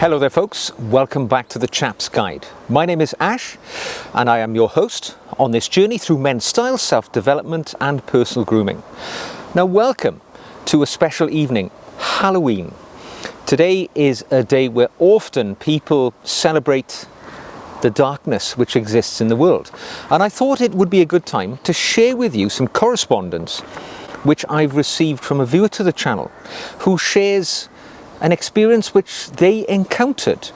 Hello there folks, welcome back to the Chap's Guide. My name is Ash and I am your host on this journey through men's style, self-development and personal grooming. Now welcome to a special evening, Halloween. Today is a day where often people celebrate the darkness which exists in the world. And I thought it would be a good time to share with you some correspondence which I've received from a viewer to the channel who shares an experience which they encountered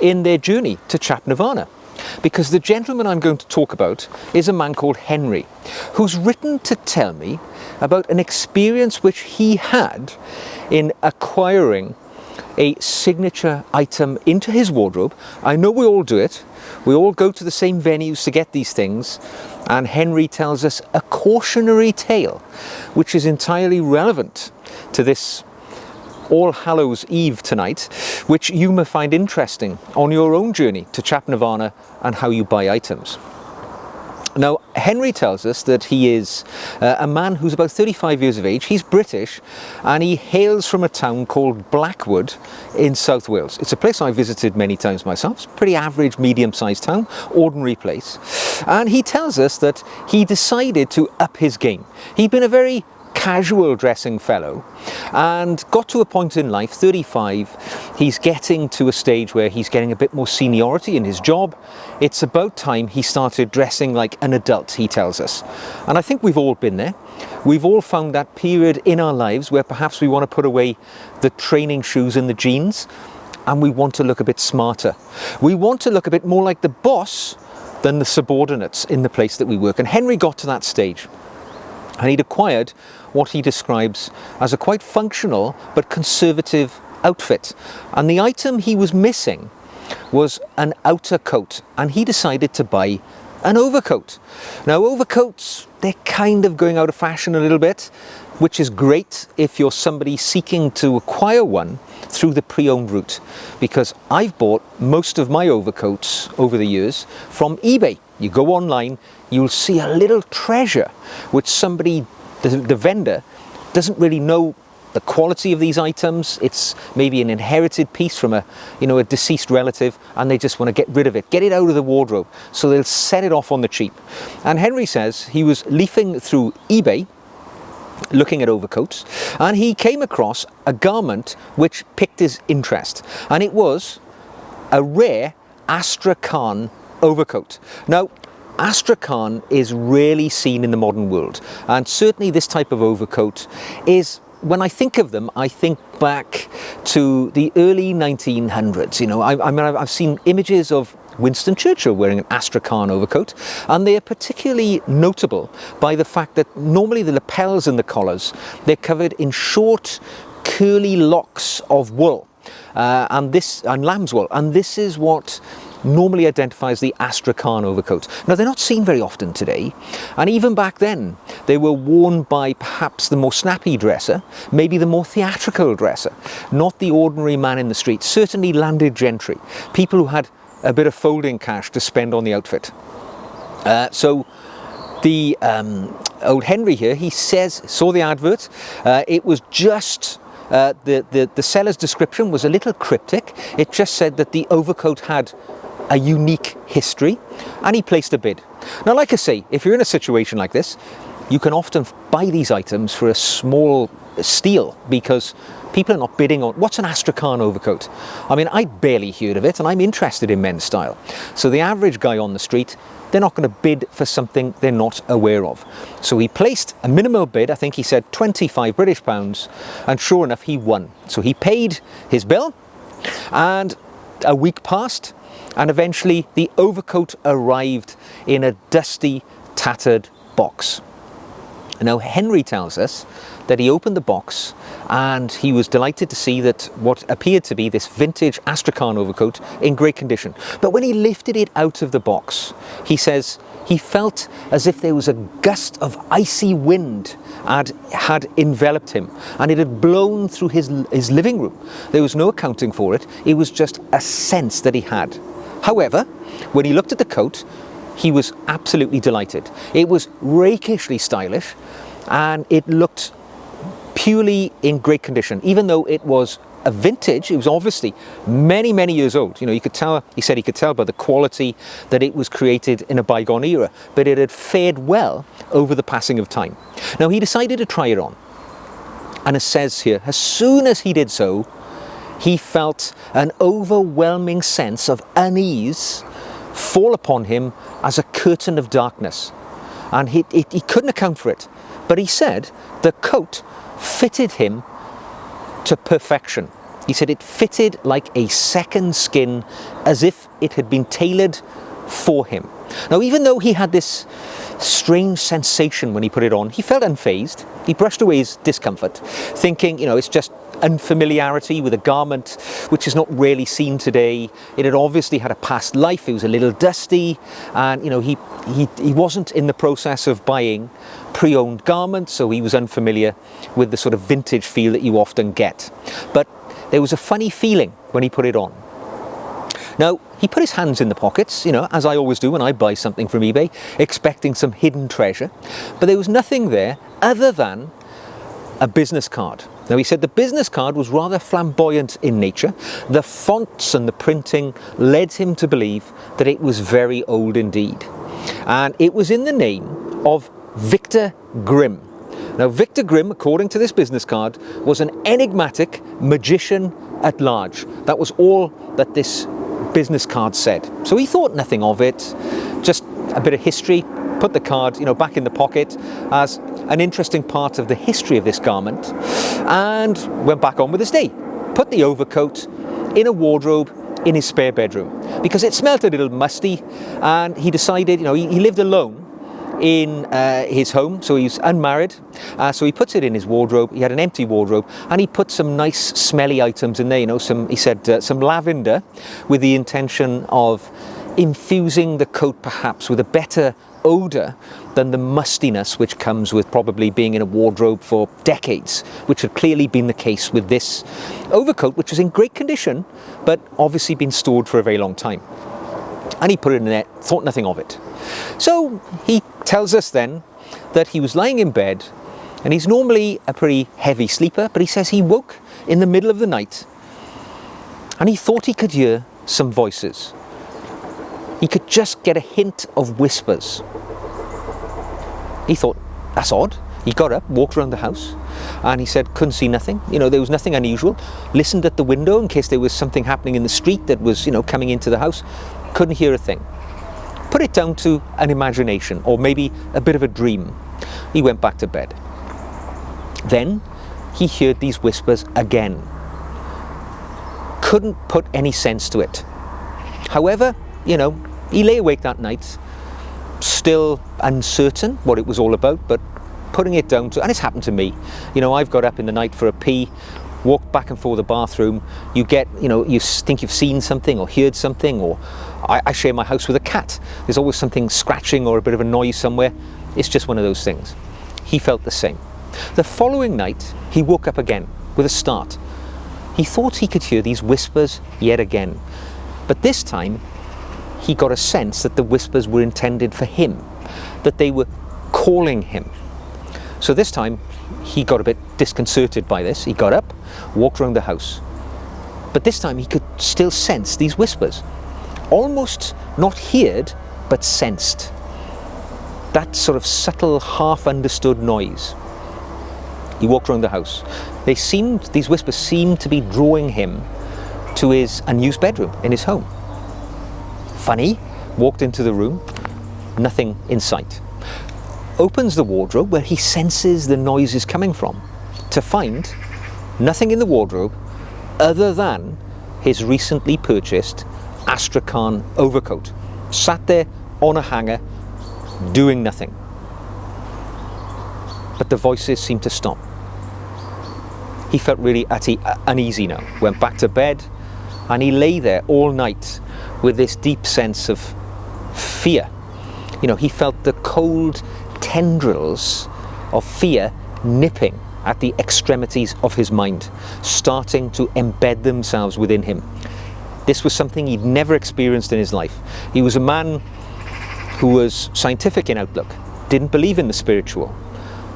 in their journey to Chap Nirvana. Because the gentleman I'm going to talk about is a man called Henry, who's written to tell me about an experience which he had in acquiring a signature item into his wardrobe. I know we all do it. We all go to the same venues to get these things. And Henry tells us a cautionary tale, which is entirely relevant to this All Hallows Eve tonight, which you may find interesting on your own journey to Chap Nirvana and how you buy items. Now, Henry tells us that he is a man who's about 35 years of age. He's British and he hails from a town called Blackwood in South Wales. It's a place I visited many times myself. It's a pretty average, medium-sized town, ordinary place. And he tells us that he decided to up his game. He'd been a very casual dressing fellow and got to a point in life, 35, he's getting to a stage where he's getting a bit more seniority in his job. It's about time he started dressing like an adult, he tells us. And I think we've all been there. We've all found that period in our lives where perhaps we want to put away the training shoes and the jeans and we want to look a bit smarter. We want to look a bit more like the boss than the subordinates in the place that we work. And Henry got to that stage. And he'd acquired what he describes as a quite functional but conservative outfit. And the item he was missing was an outer coat, and he decided to buy an overcoat. Now overcoats, they're kind of going out of fashion a little bit, which is great if you're somebody seeking to acquire one through the pre-owned route, because I've bought most of my overcoats over the years from eBay. You go online, you'll see a little treasure which somebody, the vendor, doesn't really know the quality of these items. It's maybe an inherited piece from a deceased relative, and they just want to get rid of it, get it out of the wardrobe. So they'll set it off on the cheap. And Henry says he was leafing through eBay, looking at overcoats, and he came across a garment which piqued his interest, and it was a rare Astrakhan overcoat. Now, Astrakhan is rarely seen in the modern world, and certainly this type of overcoat is, when I think of them, I think back to the early 1900s. I've seen images of Winston Churchill wearing an Astrakhan overcoat, and they are particularly notable by the fact that normally the lapels and the collars, they're covered in short, curly locks of wool, and lamb's wool, and this is what normally identifies the Astrakhan overcoat. Now, they're not seen very often today, and even back then they were worn by perhaps the more snappy dresser, maybe the more theatrical dresser, not the ordinary man in the street, certainly landed gentry, people who had a bit of folding cash to spend on the outfit. So the old Henry here, he saw the advert. It was just the seller's description was a little cryptic. It just said that the overcoat had a unique history, and he placed a bid. Now, like I say, if you're in a situation like this, you can often buy these items for a small steal, because people are not bidding on what's an Astrakhan overcoat. I mean, I barely heard of it, and I'm interested in men's style. So the average guy on the street, they're not going to bid for something they're not aware of. So he placed a minimal bid. I think he said 25 British pounds, and sure enough, he won. So he paid his bill, and a week passed, and eventually the overcoat arrived in a dusty, tattered box. Now, Henry tells us that he opened the box and he was delighted to see that what appeared to be this vintage Astrakhan overcoat in great condition. But when he lifted it out of the box, he says he felt as if there was a gust of icy wind had enveloped him, and it had blown through his living room. There was no accounting for it. It was just a sense that he had. However, when he looked at the coat, he was absolutely delighted. It was rakishly stylish, and it looked purely in great condition, even though it was a vintage. It was obviously many, many years old. You know, you could tell, he said he could tell by the quality that it was created in a bygone era, but it had fared well over the passing of time. Now he decided to try it on. And it says here, as soon as he did so, he felt an overwhelming sense of unease fall upon him as a curtain of darkness. And he couldn't account for it. But he said the coat fitted him to perfection. He said it fitted like a second skin, as if it had been tailored for him. Now, even though he had this strange sensation when he put it on, he felt unfazed. He brushed away his discomfort, thinking, you know, it's just unfamiliarity with a garment which is not really seen today. It had obviously had a past life. It was a little dusty, and you know, he wasn't in the process of buying pre-owned garments, so he was unfamiliar with the sort of vintage feel that you often get. But there was a funny feeling when he put it on. Now, he put his hands in the pockets, you know, as I always do when I buy something from eBay, expecting some hidden treasure. But there was nothing there other than a business card. Now, he said the business card was rather flamboyant in nature. The fonts and the printing led him to believe that it was very old indeed. And it was in the name of Victor Grimm. Now, Victor Grimm, according to this business card, was an enigmatic magician at large. That was all that this business card said. So he thought nothing of it, just a bit of history, put the card, you know, back in the pocket as an interesting part of the history of this garment, and went back on with his day. Put the overcoat in a wardrobe in his spare bedroom because it smelt a little musty, and he decided, you know, he lived alone in his home, so he's unmarried, so he puts it in his wardrobe. He had an empty wardrobe, and he put some nice smelly items in there, you know, he said some lavender, with the intention of infusing the coat perhaps with a better odour than the mustiness which comes with probably being in a wardrobe for decades, which had clearly been the case with this overcoat, which was in great condition but obviously been stored for a very long time. And he put it in there, thought nothing of it. So he tells us then that he was lying in bed, and he's normally a pretty heavy sleeper, but he says he woke in the middle of the night and he thought he could hear some voices. He could just get a hint of whispers. He thought, that's odd. He got up, walked around the house, and he said couldn't see nothing. You know, there was nothing unusual. Listened at the window in case there was something happening in the street that was, you know, coming into the house. Couldn't hear a thing. Put it down to an imagination, or maybe a bit of a dream. He went back to bed. Then he heard these whispers again. Couldn't put any sense to it. However, you know, he lay awake that night, still uncertain what it was all about, but putting it down to, and it's happened to me, you know, I've got up in the night for a pee, walked back and forth the bathroom, you get, you know, you think you've seen something or heard something, or I share my house with a cat. There's always something scratching or a bit of a noise somewhere. It's just one of those things. He felt the same. The following night, he woke up again with a start. He thought he could hear these whispers yet again, but this time he got a sense that the whispers were intended for him, that they were calling him. So this time he got a bit disconcerted by this. He got up, walked around the house, but this time he could still sense these whispers, almost not heard but sensed. That sort of subtle, half understood noise. He walked around the house. These whispers seemed to be drawing him to his unused bedroom in his home. Funny, walked into the room, nothing in sight. Opens the wardrobe where he senses the noise is coming from, to find nothing in the wardrobe other than his recently purchased Astrakhan overcoat, sat there on a hanger, doing nothing. But the voices seemed to stop. He felt really uneasy now, went back to bed, and he lay there all night with this deep sense of fear. You know, he felt the cold tendrils of fear nipping at the extremities of his mind, starting to embed themselves within him. This was something he'd never experienced in his life. He was a man who was scientific in outlook, didn't believe in the spiritual,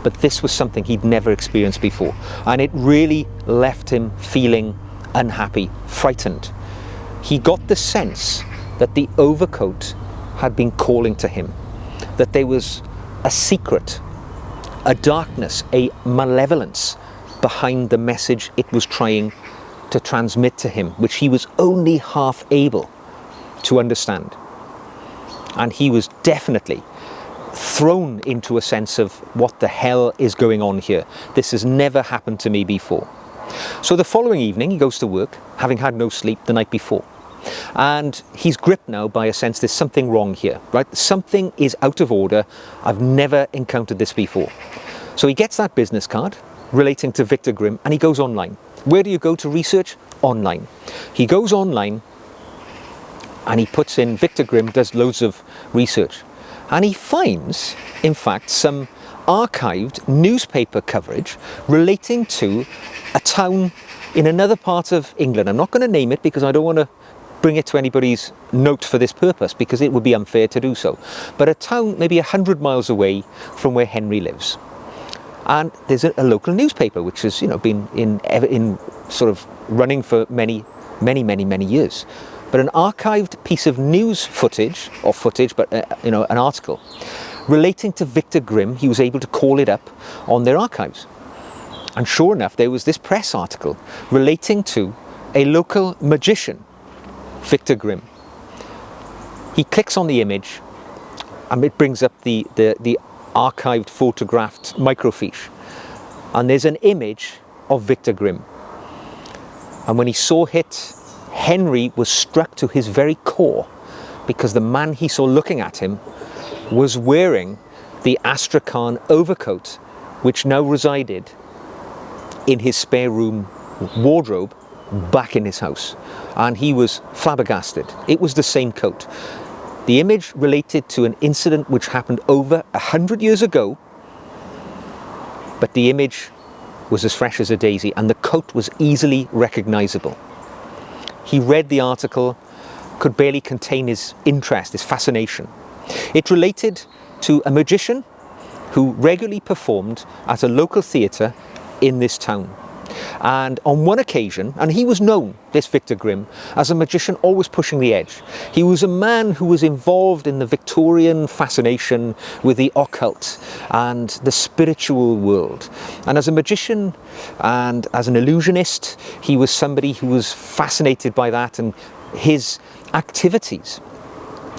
but this was something he'd never experienced before, and it really left him feeling unhappy, frightened. He got the sense that the overcoat had been calling to him, that there was a secret, a darkness, a malevolence behind the message it was trying to transmit to him, which he was only half able to understand. And he was definitely thrown into a sense of what the hell is going on here. This has never happened to me before. So the following evening he goes to work, having had no sleep the night before. And he's gripped now by a sense there's something wrong here, right? Something is out of order. I've never encountered this before. So he gets that business card relating to Victor Grimm and he goes online. Where do you go to research? Online. He goes online and he puts in Victor Grimm, does loads of research. And he finds, in fact, some archived newspaper coverage relating to a town in another part of England. I'm not going to name it because I don't want to bring it to anybody's note for this purpose, because it would be unfair to do so. But a town maybe 100 miles away from where Henry lives. And there's a local newspaper which has, been in sort of running for many years. But an archived piece of news footage, but an article relating to Victor Grimm, he was able to call it up on their archives. And sure enough, there was this press article relating to a local magician, Victor Grimm. He clicks on the image and it brings up the archived photographed microfiche, and there's an image of Victor Grimm. And when he saw it, Henry was struck to his very core, because the man he saw looking at him was wearing the Astrakhan overcoat which now resided in his spare room wardrobe back in his house, and he was flabbergasted. It was the same coat. The image related to an incident which happened over 100 years ago, but the image was as fresh as a daisy and the coat was easily recognizable. He read the article, could barely contain his interest, his fascination. It related to a magician who regularly performed at a local theatre in this town. And on one occasion, and he was known, this Victor Grimm, as a magician always pushing the edge. He was a man who was involved in the Victorian fascination with the occult and the spiritual world. And as a magician and as an illusionist, he was somebody who was fascinated by that, and his activities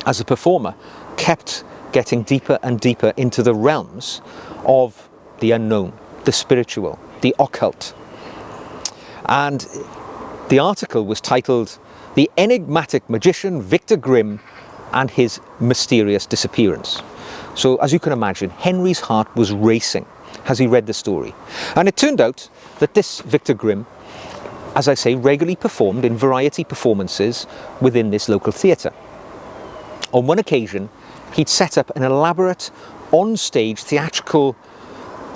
as a performer kept getting deeper and deeper into the realms of the unknown, the spiritual, the occult. And the article was titled "The Enigmatic Magician Victor Grimm and His Mysterious Disappearance." So as you can imagine, Henry's heart was racing as he read the story. And it turned out that this Victor Grimm, as I say, regularly performed in variety performances within this local theatre. On one occasion, he'd set up an elaborate on-stage theatrical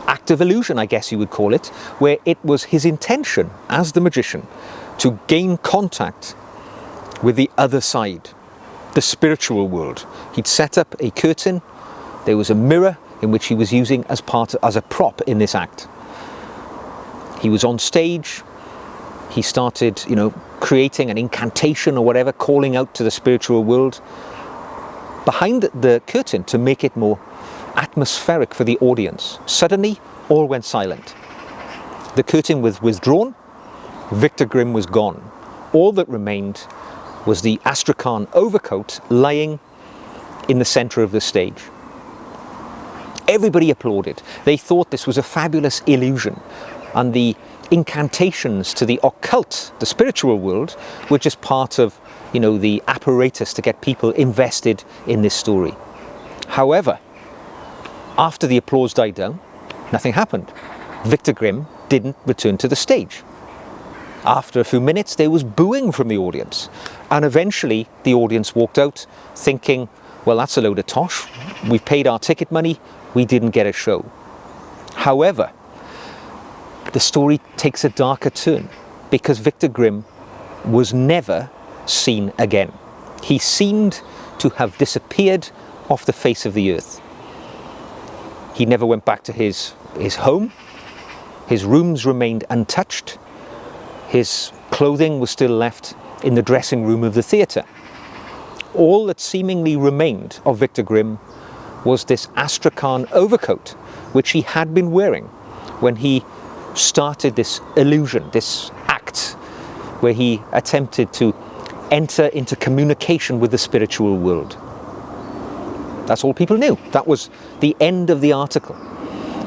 act of illusion, I guess you would call it, where it was his intention as the magician to gain contact with the other side, the spiritual world. He'd set up a curtain, there was a mirror in which he was using as a prop in this act. He was on stage, he started, creating an incantation or whatever, calling out to the spiritual world behind the curtain to make it more atmospheric for the audience. Suddenly, all went silent. The curtain was withdrawn, Victor Grimm was gone. All that remained was the Astrakhan overcoat lying in the centre of the stage. Everybody applauded. They thought this was a fabulous illusion, and the incantations to the occult, the spiritual world, were just part of, the apparatus to get people invested in this story. However, after the applause died down, nothing happened. Victor Grimm didn't return to the stage. After a few minutes, there was booing from the audience. And eventually, the audience walked out thinking, well, that's a load of tosh. We've paid our ticket money. We didn't get a show. However, the story takes a darker turn because Victor Grimm was never seen again. He seemed to have disappeared off the face of the earth. He never went back to his home. His rooms remained untouched. His Clothing was still left in the dressing room of the theatre. All that seemingly remained of Victor Grimm was this astrakhan overcoat, which he had been wearing when he started this illusion, this act, where he attempted to enter into communication with the spiritual world. That's all people knew. That was the end of the article,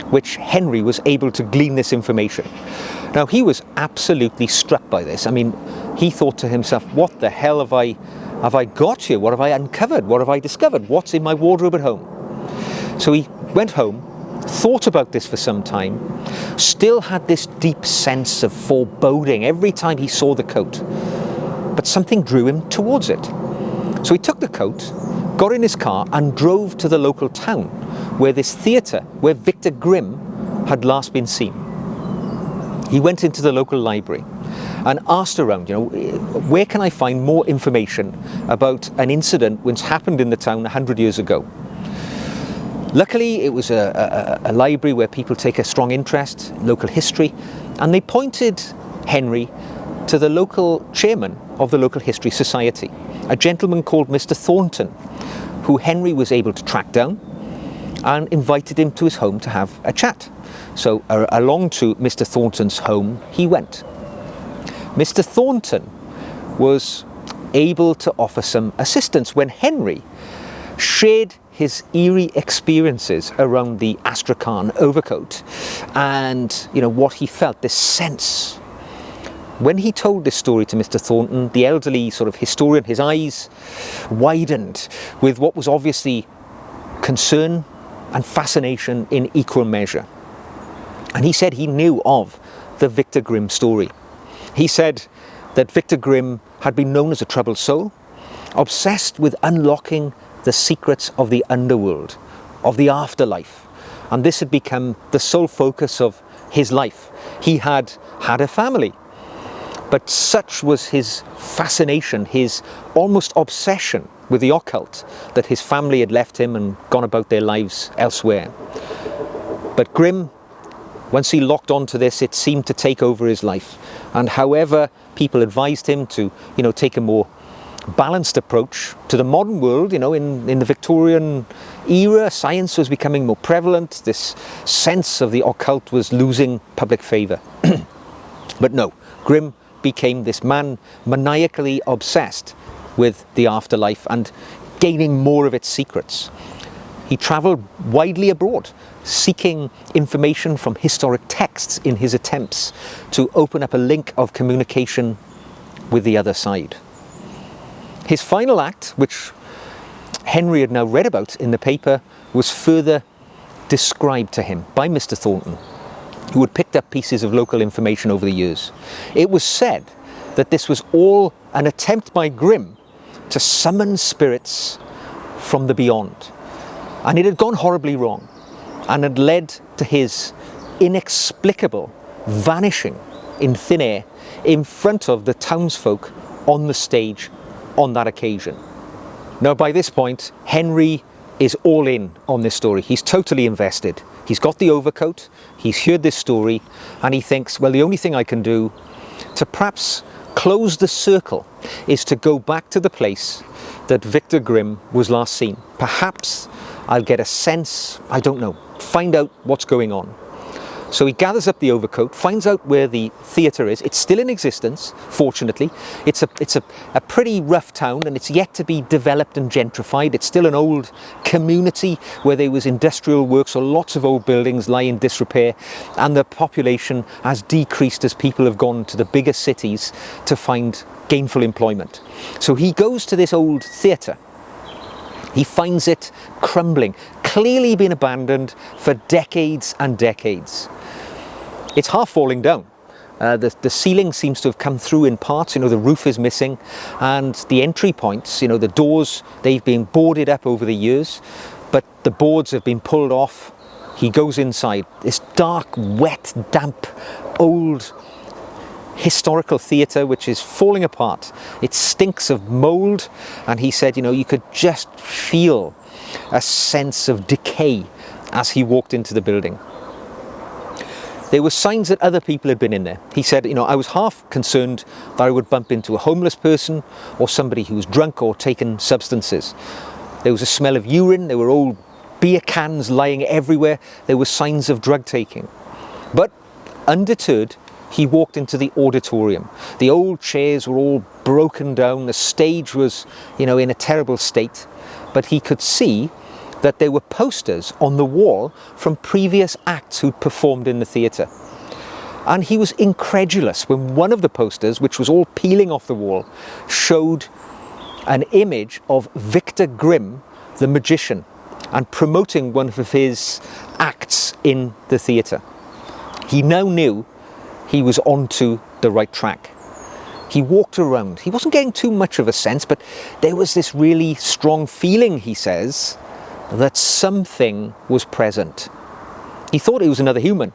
which Henry was able to glean this information. Now, he was absolutely struck by this. I mean, he thought to himself, what the hell have I got here? What have I uncovered? What have I discovered? What's in my wardrobe at home? So he went home, thought about this for some time, still had this deep sense of foreboding every time he saw the coat, but something drew him towards it. So he took the coat, got in his car and drove to the local town where this theatre, where Victor Grimm had last been seen. He went into the local library and asked around, where can I find more information about an incident which happened in the town 100 years ago? Luckily, it was a library where people take a strong interest in local history, and they pointed Henry to the local chairman of the local history society, a gentleman called Mr. Thornton, who Henry was able to track down and invited him to his home to have a chat. So along to Mr. Thornton's home he went. Mr. Thornton was able to offer some assistance when Henry shared his eerie experiences around the astrakhan overcoat and what he felt, this sense. When he told this story to Mr. Thornton, the elderly sort of historian, his eyes widened with what was obviously concern and fascination in equal measure. And he said he knew of the Victor Grimm story. He said that Victor Grimm had been known as a troubled soul, obsessed with unlocking the secrets of the underworld, of the afterlife. And this had become the sole focus of his life. He had had a family, but such was his fascination, his almost obsession with the occult, that his family had left him and gone about their lives elsewhere. But Grimm, once he locked onto this, it seemed to take over his life. And however people advised him to, take a more balanced approach to the modern world, in the Victorian era, science was becoming more prevalent. This sense of the occult was losing public favour. But no, Grimm became this man maniacally obsessed with the afterlife and gaining more of its secrets. He travelled widely abroad, seeking information from historic texts in his attempts to open up a link of communication with the other side. His final act, which Henry had now read about in the paper, was further described to him by Mr. Thornton, who had picked up pieces of local information over the years. It was said that this was all an attempt by Grimm to summon spirits from the beyond. And it had gone horribly wrong and had led to his inexplicable vanishing in thin air in front of the townsfolk on the stage on that occasion. Now, by this point, Henry is all in on this story. He's totally invested. He's got the overcoat, he's heard this story, and he thinks, well, the only thing I can do to perhaps close the circle is to go back to the place that Victor Grimm was last seen. Perhaps I'll get a sense, I don't know, find out what's going on. So he gathers up the overcoat, finds out where the theatre is. It's still in existence, fortunately. It's a pretty rough town, and it's yet to be developed and gentrified. It's still an old community where there was industrial work, so lots of old buildings lie in disrepair, and the population has decreased as people have gone to the bigger cities to find gainful employment. So he goes to this old theatre. He finds it crumbling, clearly been abandoned for decades and decades. It's half falling down. The ceiling seems to have come through in parts, the roof is missing, and the entry points, the doors, they've been boarded up over the years, but the boards have been pulled off. He goes inside, this dark, wet, damp, old historical theatre which is falling apart. It stinks of mould, and he said, you could just feel a sense of decay as he walked into the building. There were signs that other people had been in there. He said, I was half concerned that I would bump into a homeless person or somebody who was drunk or taken substances. There was a smell of urine, there were old beer cans lying everywhere, there were signs of drug taking. But undeterred, he walked into the auditorium. The old chairs were all broken down, the stage was, in a terrible state, but he could see that there were posters on the wall from previous acts who'd performed in the theatre. And he was incredulous when one of the posters, which was all peeling off the wall, showed an image of Victor Grimm, the magician, and promoting one of his acts in the theatre. He now knew he was onto the right track. He walked around. He wasn't getting too much of a sense, but there was this really strong feeling, he says, that something was present. He thought it was another human.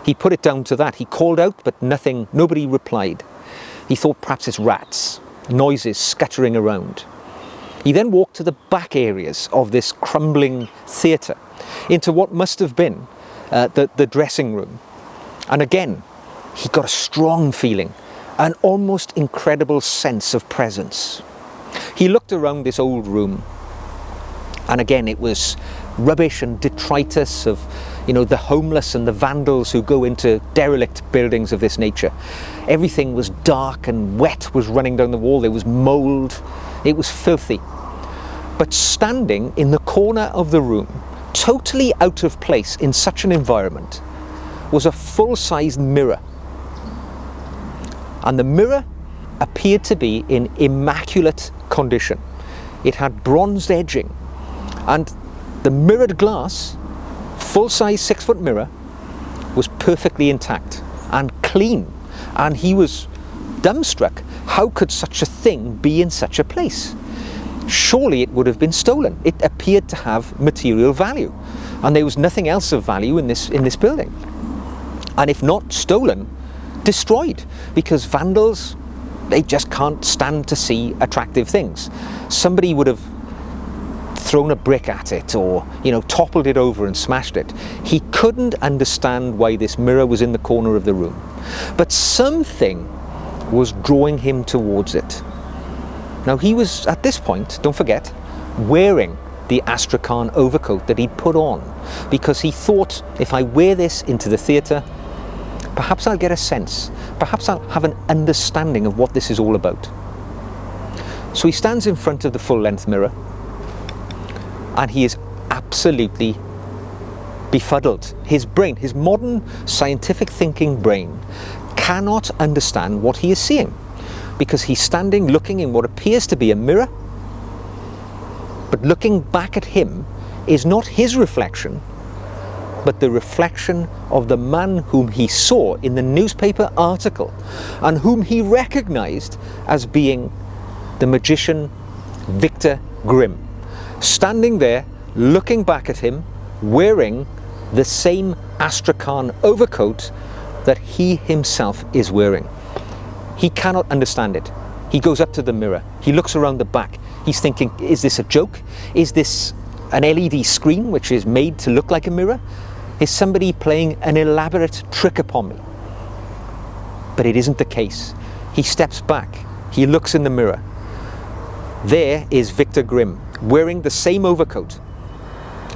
He put it down to that. He called out, but nobody replied. He thought perhaps it's rats, noises scattering around. He then walked to the back areas of this crumbling theatre, into what must have been the dressing room. And again, he got a strong feeling, an almost incredible sense of presence. He looked around this old room, and again it was rubbish and detritus of, the homeless and the vandals who go into derelict buildings of this nature. Everything was dark and wet was running down the wall. There was mould. It was filthy. But standing in the corner of the room, totally out of place in such an environment, was a full-sized mirror. And the mirror appeared to be in immaculate condition. It had bronzed edging, and the mirrored glass, full-size 6-foot mirror, was perfectly intact and clean. And he was dumbstruck. How could such a thing be in such a place? Surely it would have been stolen. It appeared to have material value, and there was nothing else of value in this building. And if not stolen, destroyed, because vandals, they just can't stand to see attractive things. Somebody would have thrown a brick at it or, toppled it over and smashed it. He couldn't understand why this mirror was in the corner of the room. But something was drawing him towards it. Now he was, at this point, don't forget, wearing the Astrakhan overcoat that he'd put on, because he thought, if I wear this into the theatre, perhaps I'll get a sense, perhaps I'll have an understanding of what this is all about. So he stands in front of the full-length mirror, and he is absolutely befuddled. His brain, his modern scientific thinking brain, cannot understand what he is seeing, because he's standing looking in what appears to be a mirror, but looking back at him is not his reflection, but the reflection of the man whom he saw in the newspaper article and whom he recognized as being the magician Victor Grimm, standing there looking back at him, wearing the same Astrakhan overcoat that he himself is wearing. He cannot understand it. He goes up to the mirror. He looks around the back. He's thinking, is this a joke? Is this an LED screen which is made to look like a mirror? Is somebody playing an elaborate trick upon me? But it isn't the case. He steps back. He looks in the mirror. There is Victor Grimm, wearing the same overcoat.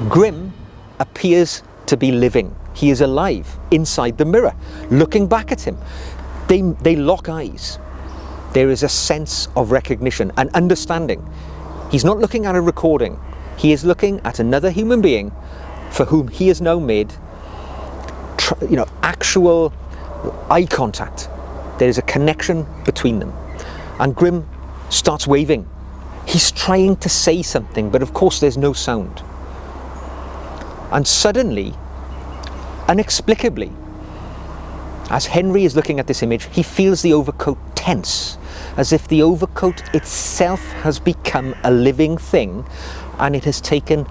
Grimm appears to be living. He is alive inside the mirror, looking back at him. They lock eyes. There is a sense of recognition and understanding. He's not looking at a recording. He is looking at another human being for whom he has now made actual eye contact. There is a connection between them. And Grimm starts waving. He's trying to say something, but of course there's no sound. And suddenly, inexplicably, as Henry is looking at this image, he feels the overcoat tense, as if the overcoat itself has become a living thing and it has taken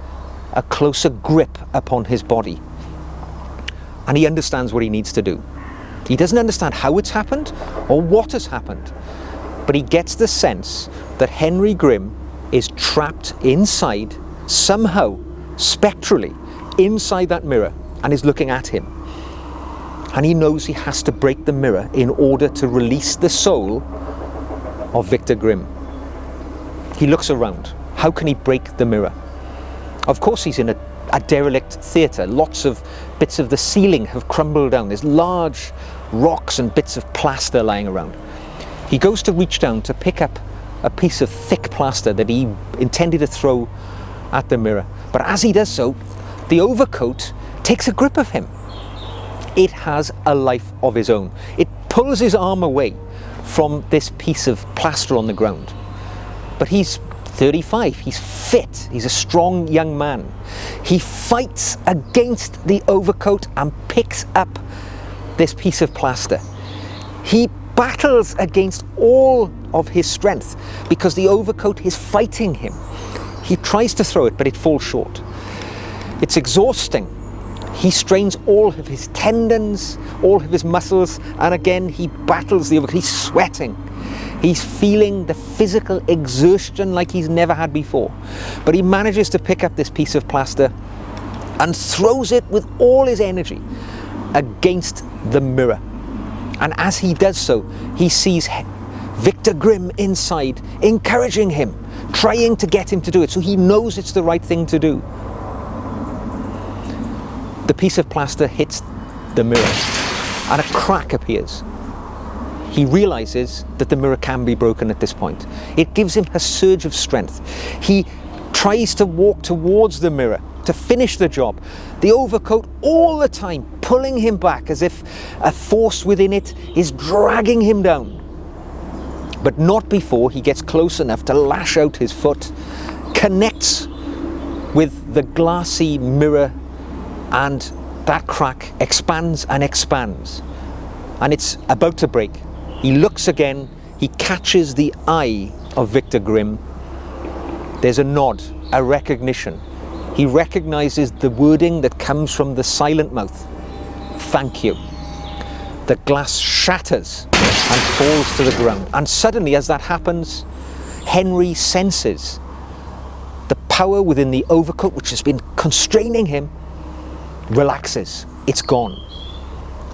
a closer grip upon his body. And he understands what he needs to do. He doesn't understand how it's happened or what has happened, but he gets the sense that Henry Grimm is trapped inside, somehow, spectrally, inside that mirror, and is looking at him. And he knows he has to break the mirror in order to release the soul of Victor Grimm. He looks around. How can he break the mirror? Of course he's in a derelict theatre. Lots of bits of the ceiling have crumbled down. There's large rocks and bits of plaster lying around. He goes to reach down to pick up a piece of thick plaster that he intended to throw at the mirror. But as he does so, the overcoat takes a grip of him. It has a life of its own. It pulls his arm away from this piece of plaster on the ground. But he's 35, he's fit, he's a strong young man. He fights against the overcoat and picks up this piece of plaster. He battles against all of his strength because the overcoat is fighting him. He tries to throw it, but it falls short. It's exhausting. He strains all of his tendons, all of his muscles, and again he battles the overcoat. He's sweating. He's feeling the physical exertion like he's never had before. But he manages to pick up this piece of plaster and throws it with all his energy against the mirror. And as he does so, he sees Victor Grimm inside, encouraging him, trying to get him to do it. So he knows it's the right thing to do. The piece of plaster hits the mirror and a crack appears. He realizes that the mirror can be broken at this point. It gives him a surge of strength. He tries to walk towards the mirror to finish the job. The overcoat all the time pulling him back as if a force within it is dragging him down. But not before he gets close enough to lash out his foot, connects with the glassy mirror, and that crack expands and expands. And it's about to break. He looks again, he catches the eye of Victor Grimm. There's a nod, a recognition. He recognizes the wording that comes from the silent mouth. Thank you. The glass shatters and falls to the ground. And suddenly, as that happens, Henry senses the power within the overcoat, which has been constraining him, relaxes. It's gone.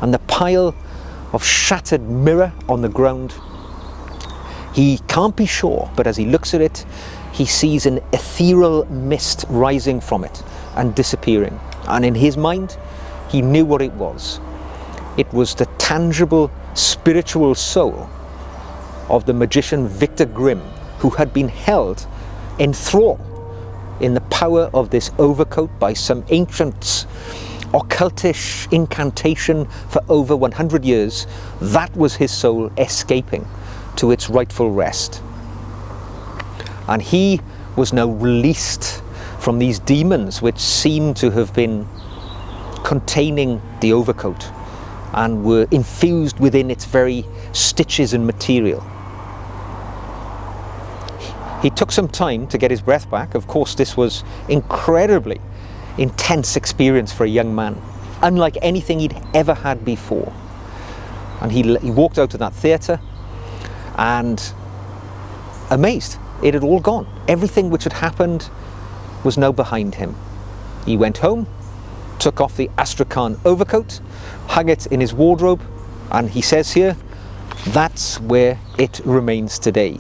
And the pile of shattered mirror on the ground, he can't be sure, but as he looks at it, he sees an ethereal mist rising from it and disappearing. And in his mind, he knew what it was. It was the tangible spiritual soul of the magician Victor Grimm, who had been held in thrall in the power of this overcoat by some ancient occultish incantation for over 100 years. That was his soul escaping to its rightful rest. And he was now released from these demons which seemed to have been containing the overcoat and were infused within its very stitches and material. He took some time to get his breath back. Of course, this was incredibly intense experience for a young man, unlike anything he'd ever had before. And he walked out of that theatre and amazed. It had all gone. Everything which had happened was now behind him. He went home, took off the Astrakhan overcoat, hung it in his wardrobe, and he says here, that's where it remains today.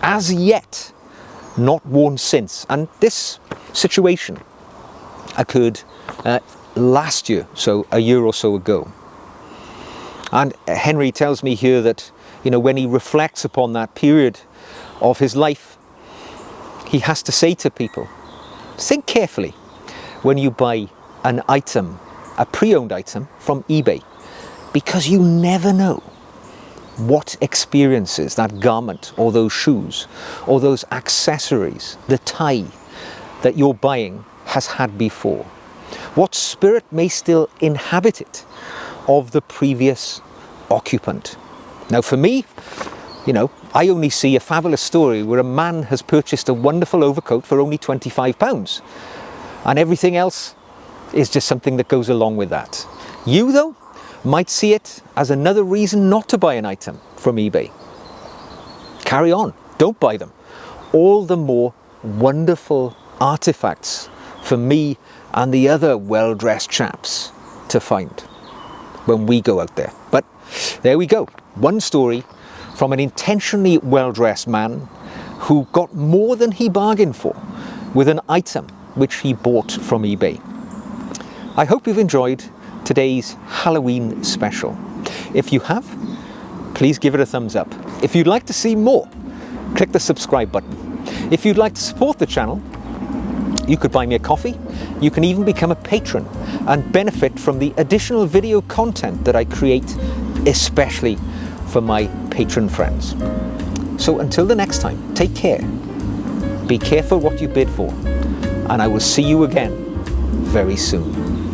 As yet, not worn since. And this situation occurred last year, so a year or so ago. And Henry tells me here that, when he reflects upon that period of his life, he has to say to people, think carefully when you buy an item, a pre-owned item from eBay, because you never know what experiences that garment or those shoes or those accessories, the tie that you're buying has had before. What spirit may still inhabit it of the previous occupant. Now for me, I only see a fabulous story where a man has purchased a wonderful overcoat for only £25, and everything else is just something that goes along with that. You, though, might see it as another reason not to buy an item from eBay. Carry on, don't buy them. All the more wonderful artifacts for me and the other well-dressed chaps to find. when we go out there. But there we go. One story from an intentionally well-dressed man who got more than he bargained for with an item which he bought from eBay. I hope you've enjoyed today's Halloween special. If you have, please give it a thumbs up. If you'd like to see more, click the subscribe button. If you'd like to support the channel, you could buy me a coffee. You can even become a patron and benefit from the additional video content that I create, especially for my patron friends. So until the next time, take care. Be careful what you bid for, and I will see you again very soon.